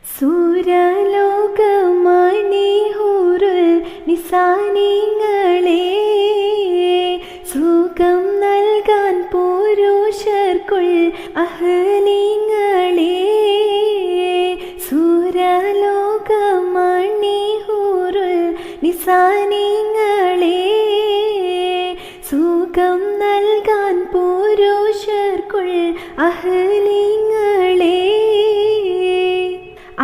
സൂര്യലോകമണി ഹൂറുൽ നിസാനിങ്ങളെ സുഖം നൽകാൻ പുരുഷർക്കുൾ അഹ്ലിങ്ങളെ സൂര്യലോകമണി ഹൂറുൽ നിസാനിങ്ങളെ സുഖം നൽകാൻ പുരുഷർക്കുൾ അഹ്ലിങ്ങളെ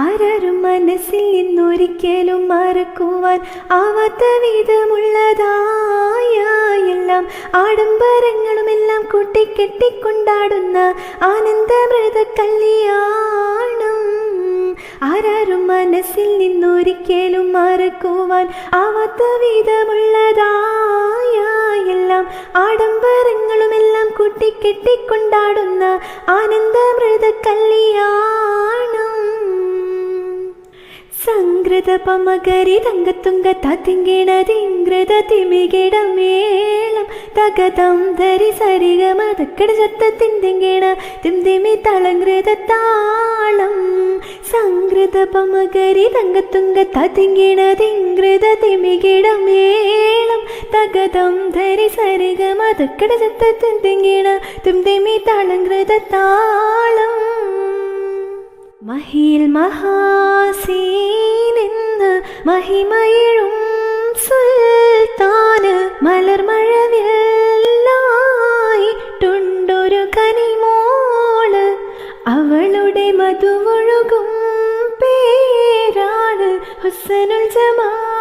ആരും മനസ്സിൽ നിന്നൊരിക്കലും മറക്കുവാൻ ആവാത്ത വിധമുള്ളതായ എല്ലാം ആഡംബരങ്ങളുമെല്ലാം കൂട്ടിക്കെട്ടിക്കൊണ്ടാടുന്ന ആനന്ദമൃത കല്യാണം. ആരും മനസ്സിൽ നിന്നൊരിക്കലും മറക്കുവാൻ ആവാത്ത വിധമുള്ളതായ എല്ലാം ആഡംബരങ്ങളുമെല്ലാം കൂട്ടിക്കെട്ടിക്കൊണ്ടാടുന്ന ആനന്ദമൃത കല്യാണം. സംഗൃത പമകരി തങ്കത്തുങ്ക തത്തിങ്കിണതിങ്കൃത തിമികിടമേളം തകതം ധരി സരിഗമ തക്കട ചത്തത്തിങ്കിണ തിംതിമി തളങ്കൃത താളം. സംഗൃത പമകരി തങ്കത്തുങ്ക തത്തിങ്കിണതിങ്കൃത തിമികിടമേളം തകതം ധരി സരിഗമ തക്കട ചത്തത്തിങ്കിണ തിംതിമി തളങ്കൃത താളം. മഹിയിൽ മഹാസീനെന്ന് മഹിമയിഴും സുൽത്താന് മലർമഴവില്ലായിട്ടുണ്ടൊരു കനിമോള്. അവളുടെ മധുവൊഴുകും പേരാണ് ഹുസ്നുൽ ജമാൽ.